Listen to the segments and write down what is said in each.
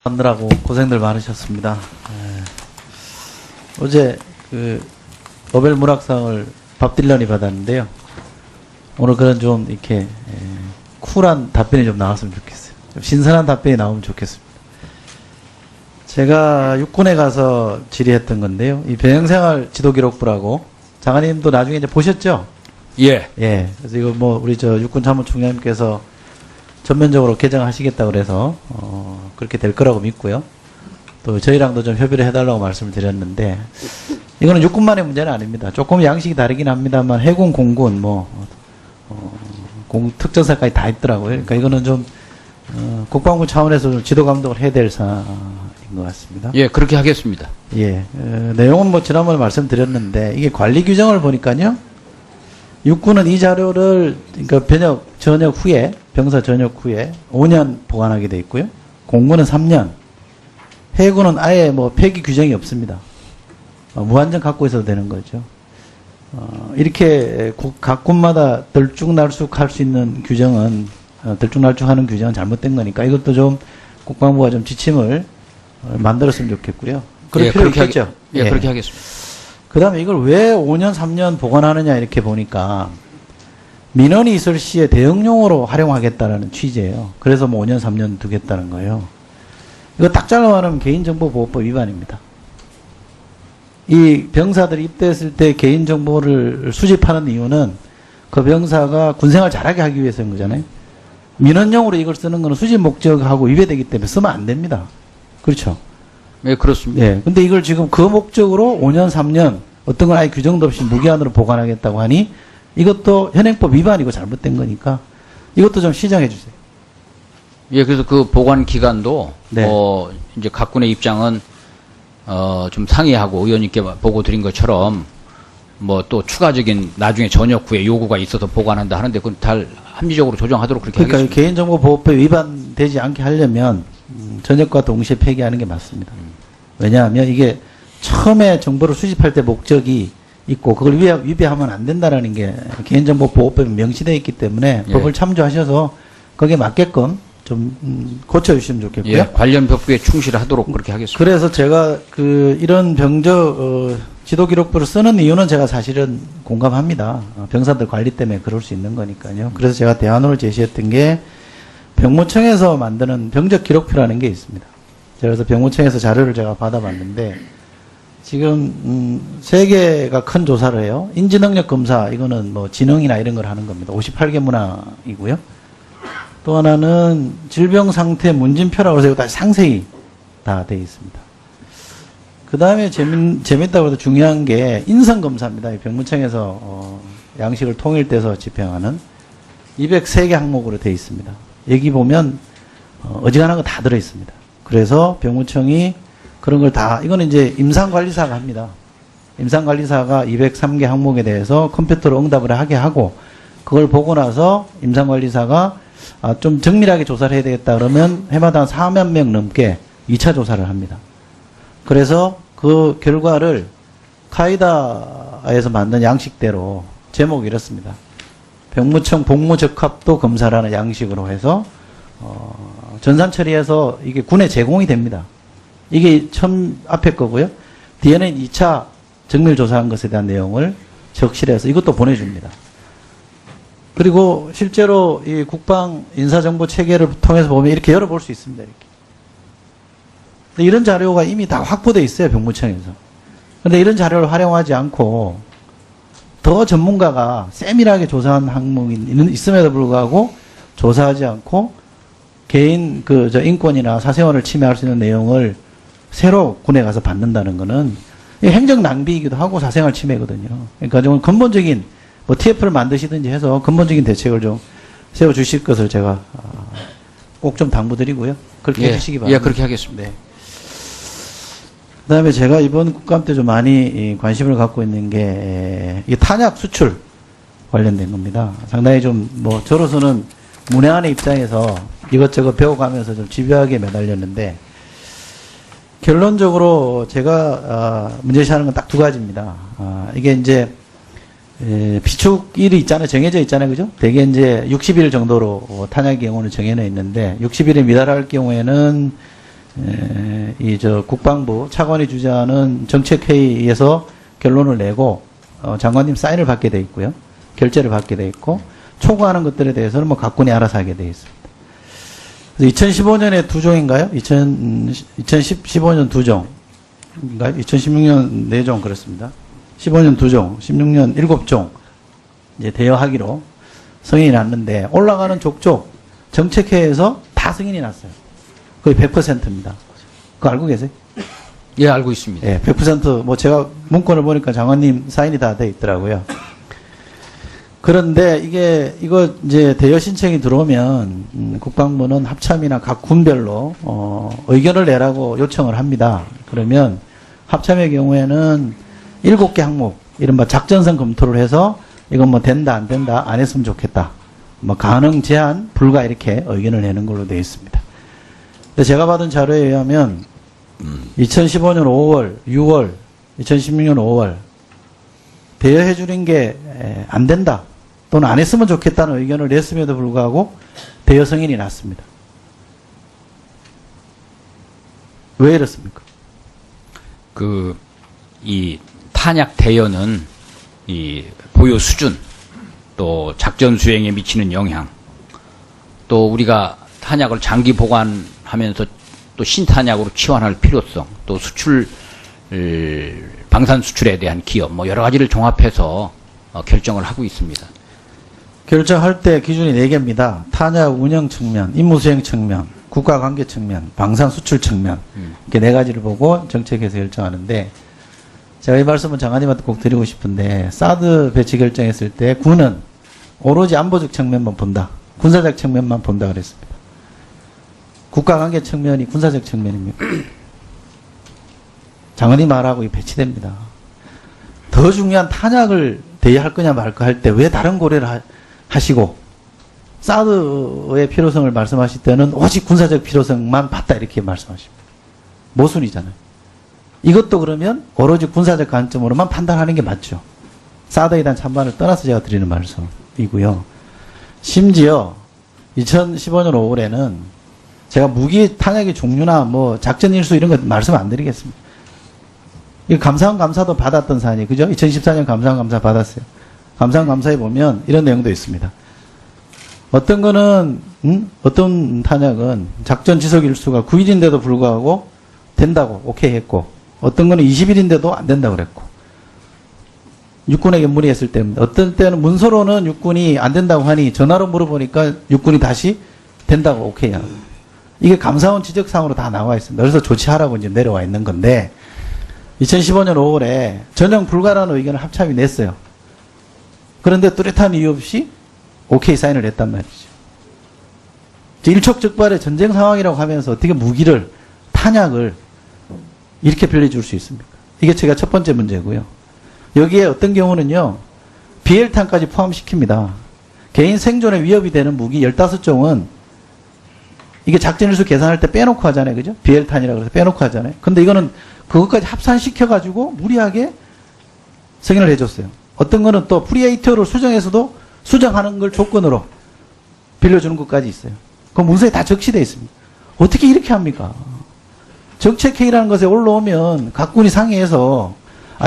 하느라고 고생들 많으셨습니다. 어제 노벨 문학상을 밥 딜런이 받았는데요. 오늘 그런 좀 이렇게 쿨한 답변이 좀 나왔으면 좋겠어요. 좀 신선한 답변이 나오면 좋겠습니다. 제가 육군에 가서 질의했던 건데요. 이 병영생활 지도기록부라고 장관님도 나중에 이제 보셨죠? 예. 예. 그래서 이거 뭐 우리 육군 참모총장님께서 전면적으로 개정하시겠다 그래서 그렇게 될 거라고 믿고요. 또 저희랑도 좀 협의를 해달라고 말씀을 드렸는데 이거는 육군만의 문제는 아닙니다. 조금 양식이 다르긴 합니다만 해군, 공군, 특전사까지 다 있더라고요. 그러니까 이거는 좀 국방부 차원에서 좀 지도 감독을 해야 될 사안인 것 같습니다. 예, 그렇게 하겠습니다. 예, 내용은 뭐 지난번에 말씀드렸는데 이게 관리 규정을 보니까요. 육군은 이 자료를 그러니까 병사 전역 후에 5년 보관하게 돼 있고요. 공군은 3년. 해군은 아예 뭐 폐기 규정이 없습니다. 무한정 갖고 있어도 되는 거죠. 이렇게 각 군마다 들쭉날쭉할 수 있는 규정은 들쭉날쭉하는 규정은 잘못된 거니까 이것도 좀 국방부가 좀 지침을 만들었으면 좋겠고요. 그럴 필요 있겠죠. 예, 그렇게 하겠습니다. 그 다음에 이걸 왜 5년, 3년 보관하느냐 이렇게 보니까 민원이 있을 시에 대응용으로 활용하겠다라는 취지예요. 그래서 뭐 5년, 3년 두겠다는 거예요. 이거 딱 잘라 말하면 개인정보보호법 위반입니다. 이 병사들이 입대했을 때 개인정보를 수집하는 이유는 그 병사가 군생활 잘하게 하기 위해서인 거잖아요. 민원용으로 이걸 쓰는 거는 수집 목적하고 위배되기 때문에 쓰면 안 됩니다. 그렇죠? 예, 그렇습니다. 예. 근데 이걸 지금 그 목적으로 5년, 3년 어떤 건 아예 규정도 없이 무기한으로 보관하겠다고 하니 이것도 현행법 위반이고 잘못된 거니까 이것도 좀 시정해 주세요. 예, 그래서 그 보관 기간도 네. 이제 각 군의 입장은 좀 상의하고 의원님께 보고 드린 것처럼 뭐 또 추가적인 나중에 전역 후에 요구가 있어서 보관한다 하는데 그건 다 합리적으로 조정하도록 그렇게 그러니까 하겠습니다. 개인정보보호법에 위반되지 않게 하려면 전역과 동시에 폐기하는 게 맞습니다. 왜냐하면 이게 처음에 정보를 수집할 때 목적이 있고 그걸 위배하면 안 된다라는 게 개인정보보호법에 명시되어 있기 때문에 예. 법을 참조하셔서 거기에 맞게끔 좀 고쳐주시면 좋겠고요. 예, 관련 법규에 충실하도록 그렇게 하겠습니다. 그래서 제가 이런 지도기록부를 쓰는 이유는 제가 사실은 공감합니다. 병사들 관리 때문에 그럴 수 있는 거니까요. 그래서 제가 대안으로 제시했던 게 병무청에서 만드는 병적기록표라는 게 있습니다. 그래서 병무청에서 자료를 제가 받아봤는데 지금 3개가 큰 조사를 해요. 인지능력 검사 이거는 뭐 지능이나 이런 걸 하는 겁니다. 58개 문항이고요. 또 하나는 질병상태 문진표라고 해서 다 상세히 다 되어 있습니다. 그 다음에 재밌다고 해도 중요한 게 인성검사입니다. 병무청에서 양식을 통일돼서 집행하는 203개 항목으로 되어 있습니다. 여기 보면 어지간한 거 다 들어있습니다. 그래서 병무청이 그런 걸 다 이거는 이제 임상관리사가 합니다. 임상관리사가 203개 항목에 대해서 컴퓨터로 응답을 하게 하고 그걸 보고 나서 임상관리사가 좀 정밀하게 조사를 해야 되겠다 그러면 해마다 4만 명 넘게 2차 조사를 합니다. 그래서 그 결과를 카이다에서 만든 양식대로 제목이 이렇습니다. 병무청 복무적합도 검사라는 양식으로 해서 전산 처리해서 이게 군에 제공이 됩니다. 이게 처음 앞에 거고요. 뒤에는 2차 정밀 조사한 것에 대한 내용을 적실해서 이것도 보내줍니다. 그리고 실제로 이 국방 인사정보 체계를 통해서 보면 이렇게 열어볼 수 있습니다. 이렇게. 근데 이런 자료가 이미 다 확보되어 있어요. 병무청에서. 그런데 이런 자료를 활용하지 않고 더 전문가가 세밀하게 조사한 항목이 있음에도 불구하고 조사하지 않고 개인 인권이나 사생활을 침해할 수 있는 내용을 새로 군에 가서 받는다는 거는 행정 낭비이기도 하고 사생활 침해거든요. 그러니까 좀 근본적인 TF를 만드시든지 해서 근본적인 대책을 좀 세워주실 것을 제가 꼭 좀 당부드리고요. 그렇게 해주시기 바랍니다. 예, 그렇게 하겠습니다. 네. 그 다음에 제가 이번 국감 때 좀 많이 관심을 갖고 있는 게 이 탄약 수출 관련된 겁니다. 상당히 좀 저로서는 문외한의 입장에서 이것저것 배워가면서 좀 집요하게 매달렸는데 결론적으로 제가 문제시하는 건 딱 2가지입니다. 이게 이제 비축일이 있잖아요. 정해져 있잖아요. 그죠? 대개 이제 60일 정도로 탄약의 경우는 정해져 있는데 60일에 미달할 경우에는 국방부 차관이 주재하는 정책회의에서 결론을 내고 장관님 사인을 받게 돼 있고요. 결재를 받게 돼 있고 초과하는 것들에 대해서는 뭐 각군이 알아서 하게 돼 있습니다. 그래서 2015년에 2종인가요? 2015년 2종. 인가요? 2016년 4종 그렇습니다. 15년 2종, 16년 7종 이제 대여하기로 승인이 났는데 올라가는 족족 정책회에서 다 승인이 났어요. 거의 100%입니다. 그거 알고 계세요? 예, 알고 있습니다. 예, 100% 뭐 제가 문건을 보니까 장관님 사인이 다 돼 있더라고요. 그런데 이거 이제 대여 신청이 들어오면 국방부는 합참이나 각 군별로 의견을 내라고 요청을 합니다. 그러면 합참의 경우에는 7개 항목 이른바 작전성 검토를 해서 이건 뭐 된다 안 된다 안 했으면 좋겠다. 뭐 가능 제한 불가 이렇게 의견을 내는 걸로 되어 있습니다. 근데 제가 받은 자료에 의하면 2015년 5월, 6월, 2016년 5월 대여해 주는 게 안 된다 또는 안 했으면 좋겠다는 의견을 냈음에도 불구하고 대여 승인이 났습니다. 왜 이렇습니까? 이 탄약 대여는 이 보유 수준, 또 작전 수행에 미치는 영향, 또 우리가 탄약을 장기 보관하면서 또 신탄약으로 치환할 필요성, 또 수출, 방산 수출에 대한 기업, 뭐 여러 가지를 종합해서 결정을 하고 있습니다. 결정할 때 기준이 4개입니다. 탄약 운영 측면, 임무 수행 측면, 국가 관계 측면, 방산 수출 측면 이렇게 4가지를 보고 정책에서 결정하는데 제가 이 말씀은 장관님한테 꼭 드리고 싶은데 사드 배치 결정했을 때 군은 오로지 안보적 측면만 본다. 군사적 측면만 본다 그랬습니다. 국가 관계 측면이 군사적 측면입니다. 장관님 말하고 배치됩니다. 더 중요한 탄약을 대여할 거냐 말까 할 때 왜 다른 고려를 하시고 사드의 필요성을 말씀하실 때는 오직 군사적 필요성만 봤다 이렇게 말씀하십니다. 모순이잖아요. 이것도 그러면 오로지 군사적 관점으로만 판단하는 게 맞죠. 사드에 대한 찬반을 떠나서 제가 드리는 말씀이고요. 심지어 2015년 5월에는 제가 무기 탄약의 종류나 뭐 작전 일수 이런 거 말씀 안 드리겠습니다. 이 감사원 감사도 받았던 사안이 그죠? 2014년 감사원 감사 받았어요. 감사원 감사에 보면 이런 내용도 있습니다. 어떤 거는 어떤 탄약은 작전 지속 일수가 9일인데도 불구하고 된다고 오케이 했고 어떤 거는 20일인데도 안 된다고 그랬고 육군에게 문의했을 때입니다. 어떤 때는 문서로는 육군이 안 된다고 하니 전화로 물어보니까 육군이 다시 된다고 오케이 하고 이게 감사원 지적사항으로 다 나와 있습니다. 그래서 조치하라고 이제 내려와 있는 건데 2015년 5월에 전형 불가라는 의견을 합참이 냈어요. 그런데 뚜렷한 이유 없이 오케이 사인을 했단 말이죠. 일촉즉발의 전쟁 상황이라고 하면서 어떻게 무기를 탄약을 이렇게 빌려줄 수 있습니까? 이게 제가 첫 번째 문제고요. 여기에 어떤 경우는요. 비엘탄까지 포함시킵니다. 개인 생존에 위협이 되는 무기 15종은 이게 작전일수 계산할 때 빼놓고 하잖아요. 그죠? 비엘탄이라고 해서 빼놓고 하잖아요. 근데 이거는 그것까지 합산시켜가지고 무리하게 승인을 해줬어요. 어떤 거는 또 프리에이터를 수정해서도 수정하는 걸 조건으로 빌려주는 것까지 있어요. 그 문서에 다 적시되어 있습니다. 어떻게 이렇게 합니까? 정책회의라는 것에 올라오면 각군이 상의해서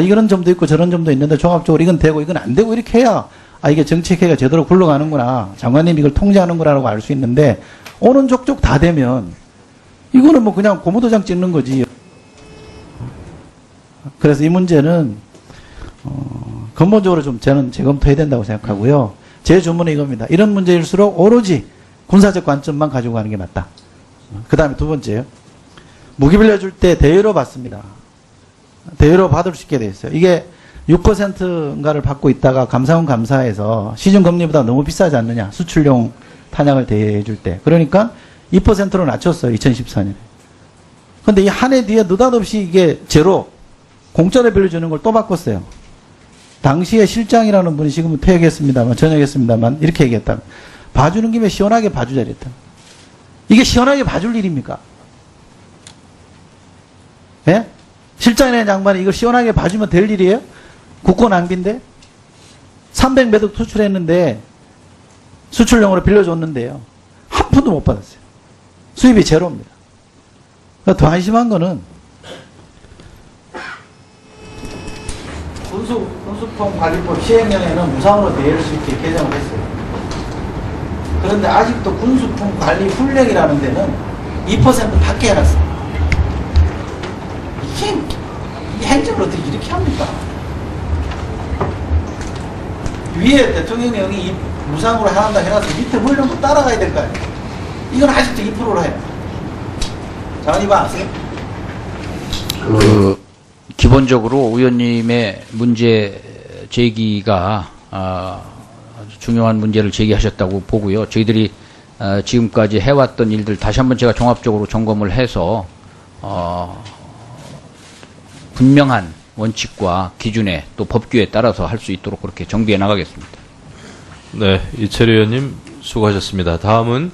이런 점도 있고 저런 점도 있는데 종합적으로 이건 되고 이건 안 되고 이렇게 해야 이게 정책회의가 제대로 굴러가는구나. 장관님이 이걸 통제하는구나라고 알 수 있는데 오는 족족 다 되면 이거는 뭐 그냥 고무도장 찍는 거지. 그래서 이 문제는 근본적으로 좀 저는 재검토해야 된다고 생각하고요. 제 주문은 이겁니다. 이런 문제일수록 오로지 군사적 관점만 가지고 가는 게 맞다. 그 다음에 두 번째요. 무기 빌려줄 때 대여로 받습니다. 대여로 받을 수 있게 돼 있어요. 이게 6%인가를 받고 있다가 감사원 감사에서 시중금리보다 너무 비싸지 않느냐. 수출용 탄약을 대여해 줄 때. 그러니까 2%로 낮췄어요. 2014년에. 근데 이 한 해 뒤에 느닷없이 이게 제로, 공짜로 빌려주는 걸 또 바꿨어요. 당시에 실장이라는 분이 지금은 퇴역했습니다만, 전역했습니다만, 이렇게 얘기했다. 봐주는 김에 시원하게 봐주자 이랬다. 이게 시원하게 봐줄 일입니까? 예? 실장이라는 양반이 이걸 시원하게 봐주면 될 일이에요? 국고 낭비인데? 300매덕 수출했는데, 수출용으로 빌려줬는데요. 한 푼도 못 받았어요. 수입이 제로입니다. 더 안심한 거는 군수품 관리법 시행령에는 무상으로 대여할 수 있게 개정을 했어요. 그런데 아직도 군수품 관리 훈령이라는 데는 2% 밖에 해놨어요. 이 행정을 어떻게 이렇게 합니까? 위에 대통령령이 무상으로 해한다 해놔서 밑에 훈령도 따라가야 될 거 아니에요. 이건 아직도 2%로 해요. 장관님 아세요? 기본적으로 의원님의 문제 제기가 아주 중요한 문제를 제기하셨다고 보고요. 저희들이 지금까지 해왔던 일들 다시 한번 제가 종합적으로 점검을 해서 분명한 원칙과 기준에 또 법규에 따라서 할 수 있도록 그렇게 정비해 나가겠습니다. 네, 이철희 의원님 수고하셨습니다. 다음은